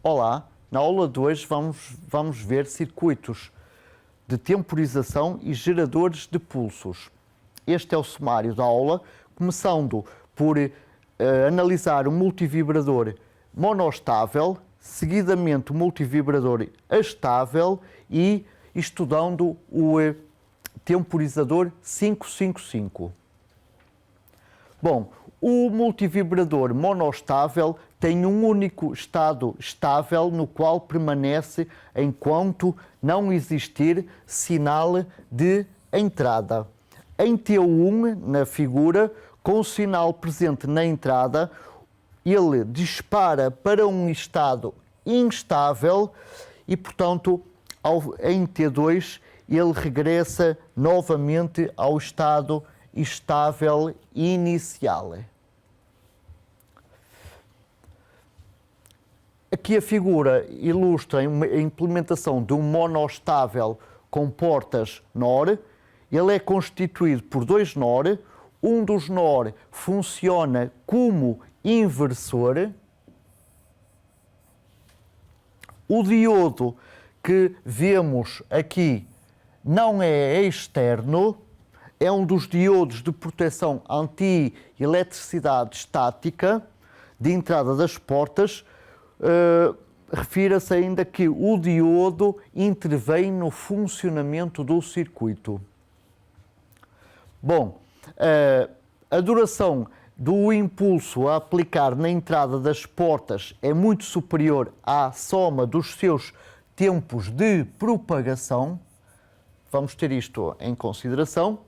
Olá, na aula de hoje vamos ver circuitos de temporização e geradores de pulsos. Este é o sumário da aula, começando por analisar o multivibrador monostável, seguidamente o multivibrador estável e estudando o temporizador 555. Bom, o multivibrador monostável tem um único estado estável no qual permanece enquanto não existir sinal de entrada. Em T1, na figura, com o sinal presente na entrada, ele dispara para um estado instável e, portanto, em T2, ele regressa novamente ao estado estável inicial. Aqui a figura ilustra a implementação de um monostável com portas NOR. Ele é constituído por dois NOR. Um dos NOR funciona como inversor. O diodo que vemos aqui não é externo, é um dos diodos de proteção anti-eletricidade estática de entrada das portas. Refira-se ainda que o diodo intervém no funcionamento do circuito. Bom, a duração do impulso a aplicar na entrada das portas é muito superior à soma dos seus tempos de propagação. Vamos ter isto em consideração.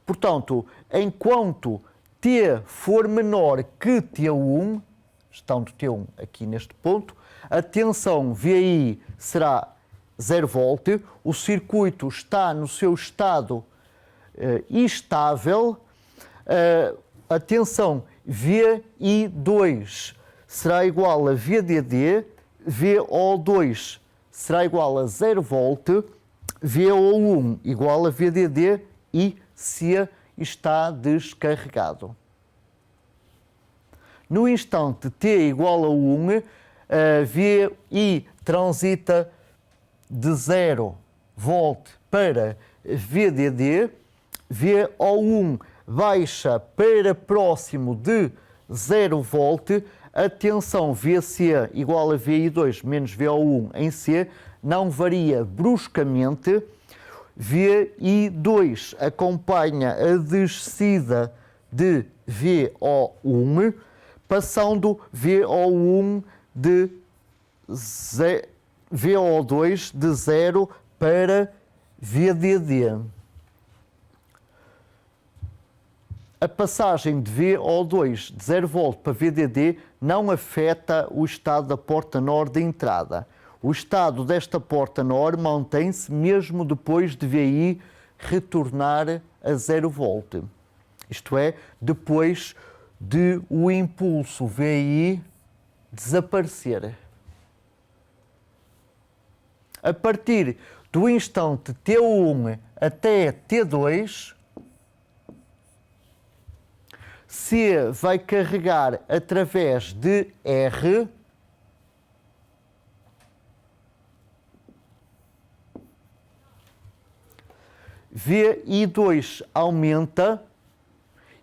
Portanto, enquanto T for menor que T1, estando T1 aqui neste ponto, a tensão VI será 0 volt, o circuito está no seu estado estável, a tensão VI2 será igual a VDD, VO2 será igual a 0 volt, VO1 igual a VDD e C está descarregado. No instante t igual a 1, VI transita de 0 volt para VDD, VO1 baixa para próximo de 0 volt, a tensão VC igual a VI2 menos VO1 em C não varia bruscamente. VI2 acompanha a descida de VO1, passando VO2 de 0 para VDD. A passagem de VO2 de 0 volt para VDD não afeta o estado da porta NOR de entrada. O estado desta porta NOR mantém-se mesmo depois de VI retornar a 0 volt. Isto é, depois de o impulso VI desaparecer. A partir do instante T1 até T2, C vai carregar através de R VI2 aumenta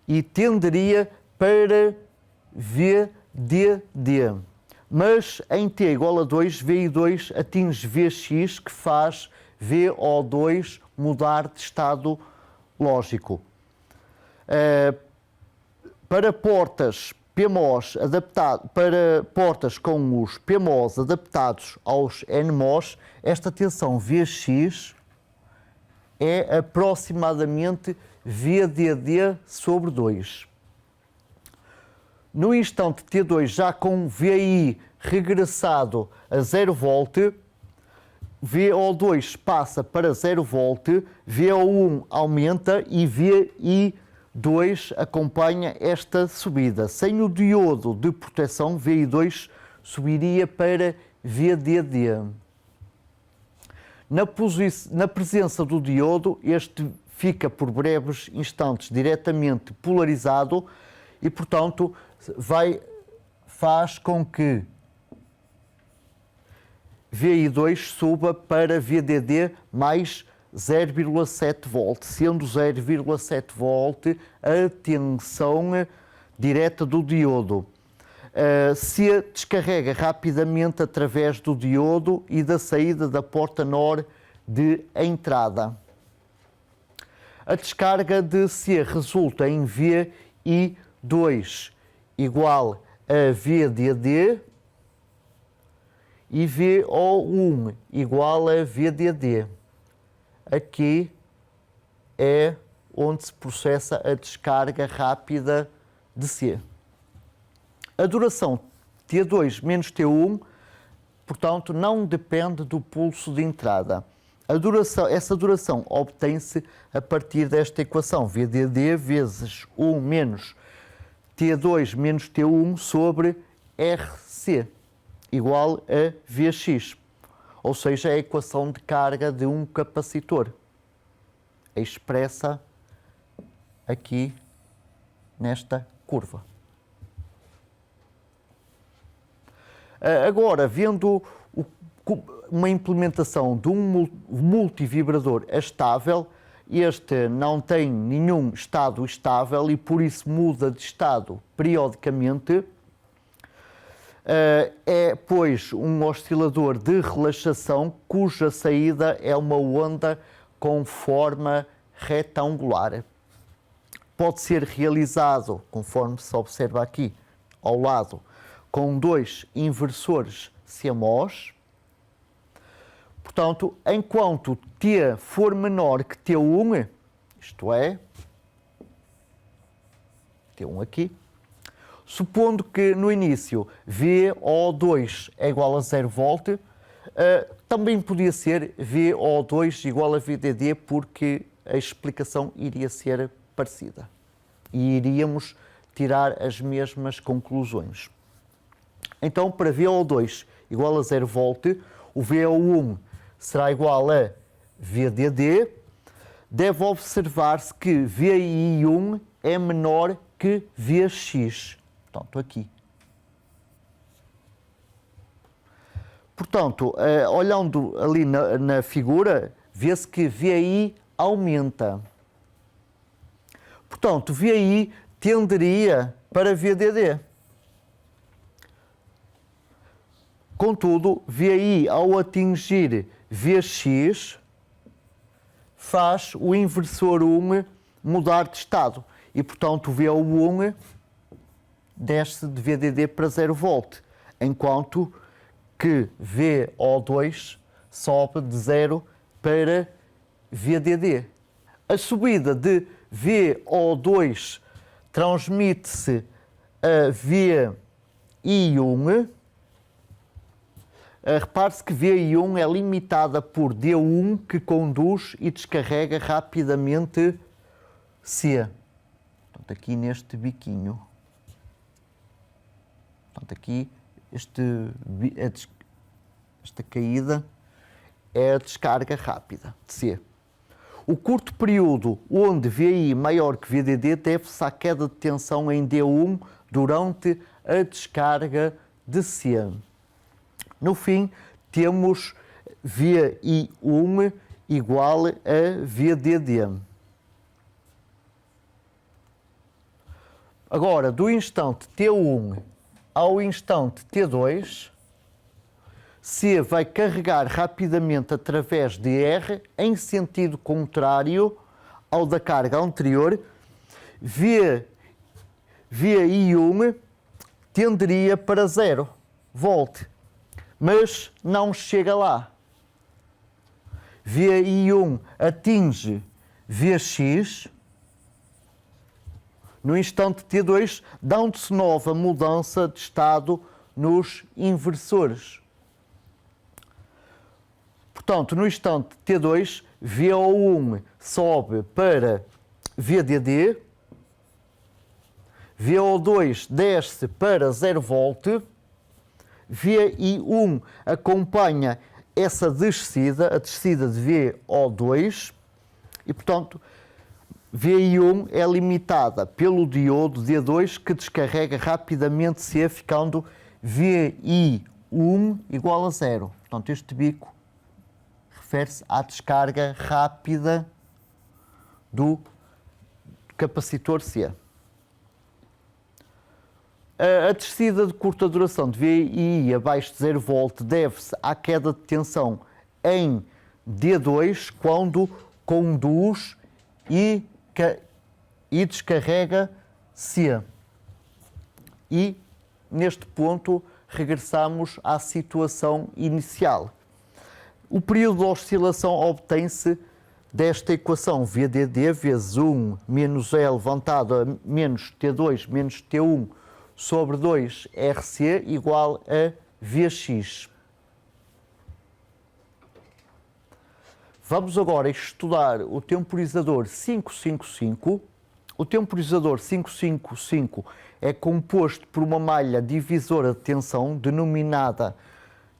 e tenderia para VDD. Mas em T igual a 2, VI2 atinge Vx, que faz VO2 mudar de estado lógico. Para portas PMOS para portas com os PMOS adaptados aos NMOS, esta tensão Vx é aproximadamente VDD sobre 2. No instante T2, já com VI regressado a 0 volt, VO2 passa para 0 volt, VO1 aumenta e VI2 acompanha esta subida. Sem o diodo de proteção, VI2 subiria para VDD. Na presença do diodo, este fica por breves instantes diretamente polarizado e, portanto, faz com que VI2 suba para VDD mais 0,7 volt, sendo 0,7 volt a tensão direta do diodo. Se descarrega rapidamente através do diodo e da saída da porta NOR de entrada. A descarga de C resulta em VI2 igual a VDD e VO1 igual a VDD. Aqui é onde se processa a descarga rápida de C. A duração T2 menos T1, portanto, não depende do pulso de entrada. Essa duração obtém-se a partir desta equação, VDD vezes 1 menos T2 menos T1 sobre RC, igual a Vx, ou seja, a equação de carga de um capacitor, expressa aqui nesta curva. Agora, vendo uma implementação de um multivibrador estável, este não tem nenhum estado estável e por isso muda de estado periodicamente. É, pois, um oscilador de relaxação cuja saída é uma onda com forma retangular. Pode ser realizado, conforme se observa aqui ao lado, com 2 inversores CMOS. Portanto, enquanto T for menor que T1, isto é, T1 aqui, supondo que no início VO2 é igual a 0 volt, também podia ser VO2 igual a VDD, porque a explicação iria ser parecida e iríamos tirar as mesmas conclusões. Então, para VO2 igual a 0 volt, o VO1 será igual a VDD. Deve observar-se que VI1 é menor que Vx. Portanto, aqui. Portanto, olhando ali na figura, vê-se que VI aumenta. Portanto, VI tenderia para VDD. Contudo, VI, ao atingir Vx, faz o inversor 1 mudar de estado. E, portanto, o VO1 desce de VDD para 0 volt, enquanto que VO2 sobe de 0 para VDD. A subida de VO2 transmite-se a VI1. Repare-se que VI1 é limitada por D1, que conduz e descarrega rapidamente C. Portanto, aqui neste biquinho. Portanto, aqui esta caída é a descarga rápida de C. O curto período onde VI maior que VDD deve-se à queda de tensão em D1 durante a descarga de C. No fim, temos VI1 igual a VDD. Agora, do instante T1 ao instante T2, C vai carregar rapidamente através de R em sentido contrário ao da carga anterior. VI1 tenderia para 0 volt, mas não chega lá. VI1 atinge Vx. No instante T2, dão-se nova mudança de estado nos inversores. Portanto, no instante T2, VO1 sobe para VDD, VO2 desce para 0 volt, VI1 acompanha essa descida, a descida de VO2, e, portanto, VI1 é limitada pelo diodo D2, que descarrega rapidamente C, ficando VI1 igual a 0. Portanto, este bico refere-se à descarga rápida do capacitor C. A descida de curta duração de VI abaixo de 0 V deve-se à queda de tensão em D2 quando conduz e descarrega C. E, neste ponto, regressamos à situação inicial. O período de oscilação obtém-se desta equação VDD vezes 1 menos E levantado a menos T2 menos T1 sobre 2 RC igual a Vx. Vamos agora estudar o temporizador 555. O temporizador 555 é composto por uma malha divisora de tensão, denominada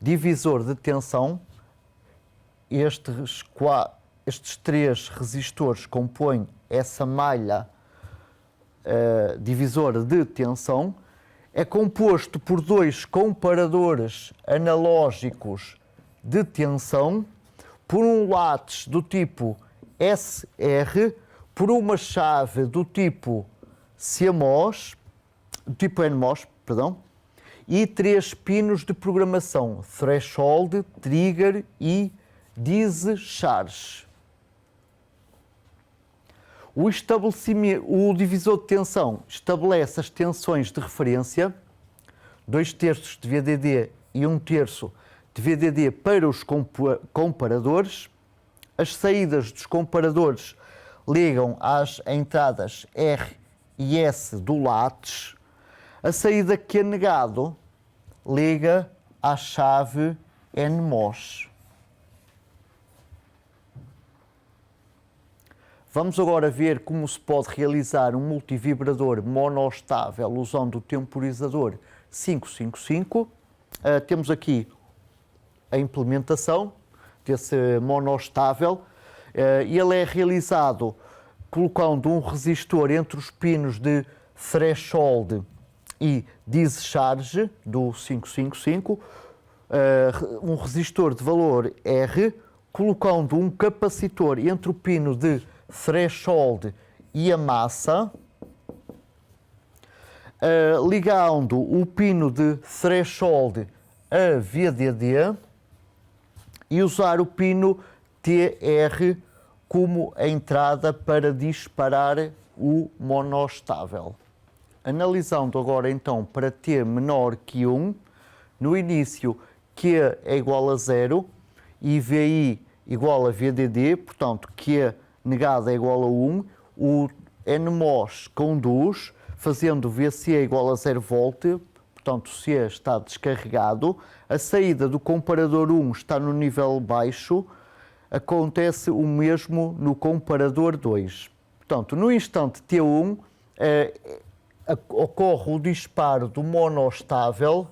divisor de tensão. Estes três resistores compõem essa malha divisora de tensão. É composto por dois comparadores analógicos de tensão, por um látice do tipo SR, por uma chave do tipo CMOS, do tipo NMOS, perdão, e três pinos de programação: threshold, trigger e discharge. O divisor de tensão estabelece as tensões de referência, 2/3 de VDD e 1/3 de VDD para os comparadores. As saídas dos comparadores ligam às entradas R e S do látice. A saída que é negado liga à chave NMOS. Vamos agora ver como se pode realizar um multivibrador monostável usando o temporizador 555. Temos aqui a implementação desse monostável. Ele é realizado colocando um resistor entre os pinos de threshold e discharge do 555, um resistor de valor R, colocando um capacitor entre o pino de threshold e a massa, ligando o pino de threshold a VDD e usar o pino TR como a entrada para disparar o monostável. Analisando agora então para T menor que 1, no início Q é igual a 0 e VI igual a VDD, portanto Q negado é igual a 1, o NMOS conduz, fazendo VC igual a 0 V, portanto C está descarregado, a saída do comparador 1 está no nível baixo, acontece o mesmo no comparador 2. Portanto, no instante T1, ocorre o disparo do monostável,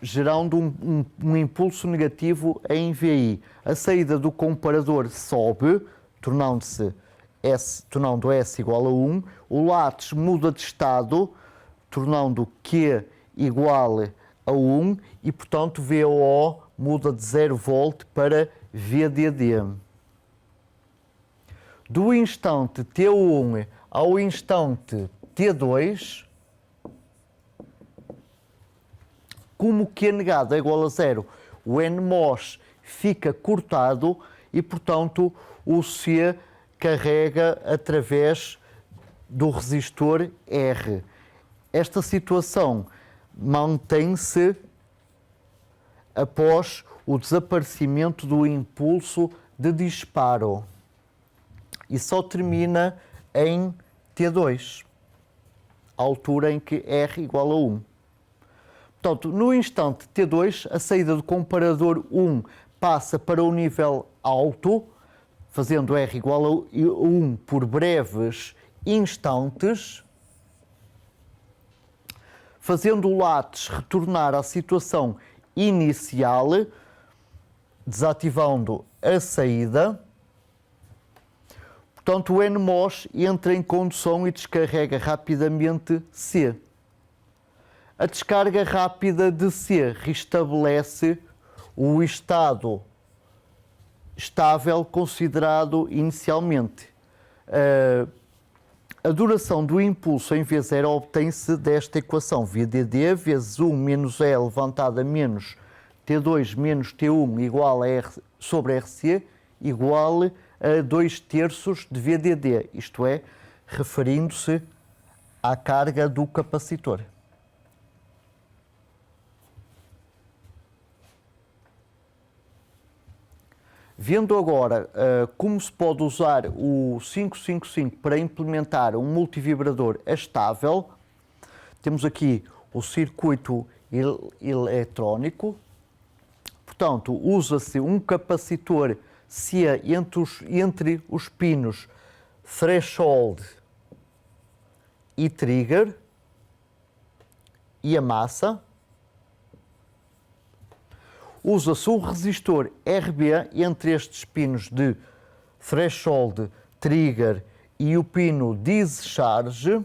gerando um impulso negativo em VI. A saída do comparador sobe, tornando S igual a 1. O látice muda de estado, tornando Q igual a 1 e, portanto, VO muda de 0 V para VDD. Do instante T1 ao instante T2, como Q negado é igual a 0, o NMOS fica cortado e, portanto, o C carrega através do resistor R. Esta situação mantém-se após o desaparecimento do impulso de disparo e só termina em T2, à altura em que R igual a 1. Portanto, no instante T2, a saída do comparador 1 passa para o nível alto, fazendo R igual a 1 por breves instantes, fazendo o látice retornar à situação inicial, desativando a saída. Portanto, o NMOS entra em condução e descarrega rapidamente C. A descarga rápida de C restabelece o estado estável considerado inicialmente. A duração do impulso em V0 obtém-se desta equação: VDD vezes 1 menos E elevado a menos T2 menos T1 igual a R sobre RC igual a 2/3 de VDD, isto é, referindo-se à carga do capacitor. Vendo agora como se pode usar o 555 para implementar um multivibrador estável, temos aqui o circuito eletrónico. Portanto, usa-se um capacitor C entre os pinos threshold e trigger e a massa. Usa-se um resistor RB entre estes pinos de threshold, trigger e o pino discharge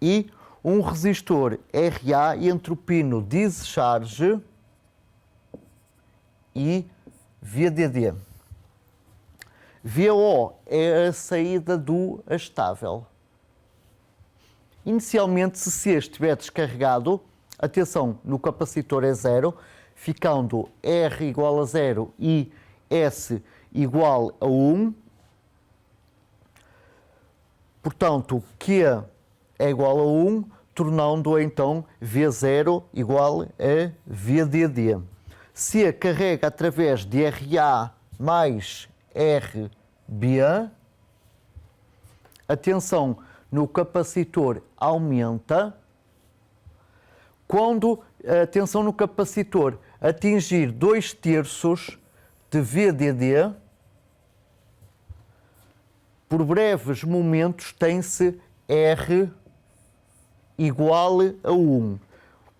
e um resistor RA entre o pino discharge e VDD. VO é a saída do estável. Inicialmente, se C estiver descarregado, a tensão no capacitor é zero, ficando R igual a 0 e S igual a 1. Portanto, Q é igual a 1, tornando então V0 igual a VDD. C carrega através de RA mais RB, a tensão no capacitor aumenta. Quando a tensão no capacitor atingir 2/3 de VDD, por breves momentos tem-se R igual a 1,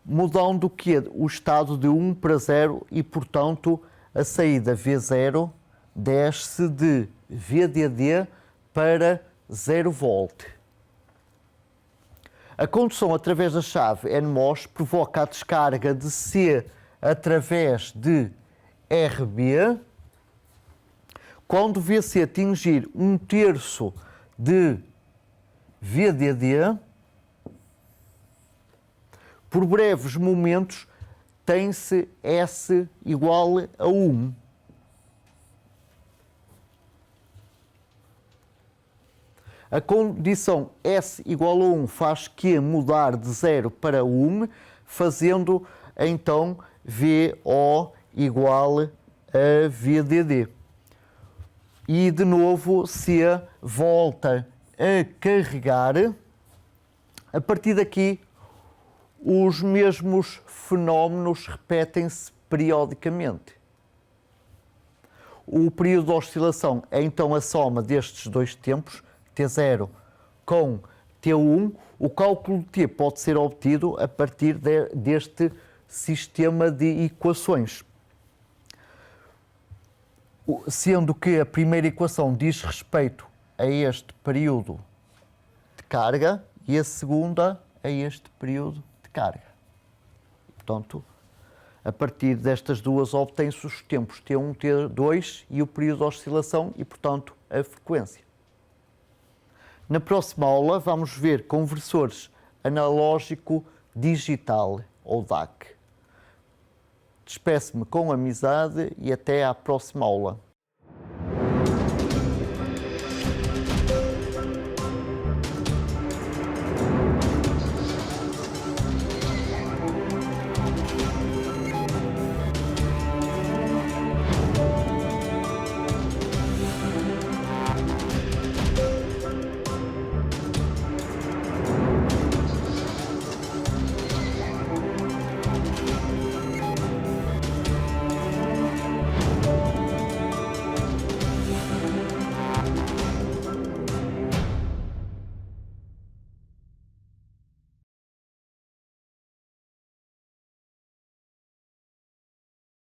mudando o estado de 1 para 0 e, portanto, a saída V0 desce de VDD para 0 volt. A condução através da chave NMOS provoca a descarga de C através de RB. Quando VC atingir 1/3 de VDD, por breves momentos tem-se S igual a 1. A condição S igual a 1 faz Q mudar de 0 para 1, fazendo então VO igual a VDD. E de novo C volta a carregar. A partir daqui, os mesmos fenómenos repetem-se periodicamente. O período de oscilação é então a soma destes dois tempos, T0 com T1. O cálculo de T pode ser obtido a partir deste sistema de equações, sendo que a primeira equação diz respeito a este período de carga e a segunda a este período de carga. Portanto, a partir destas duas obtém-se os tempos T1, T2 e o período de oscilação e, portanto, a frequência. Na próxima aula vamos ver conversores analógico digital ou DAC. Despeço-me com amizade e até à próxima aula.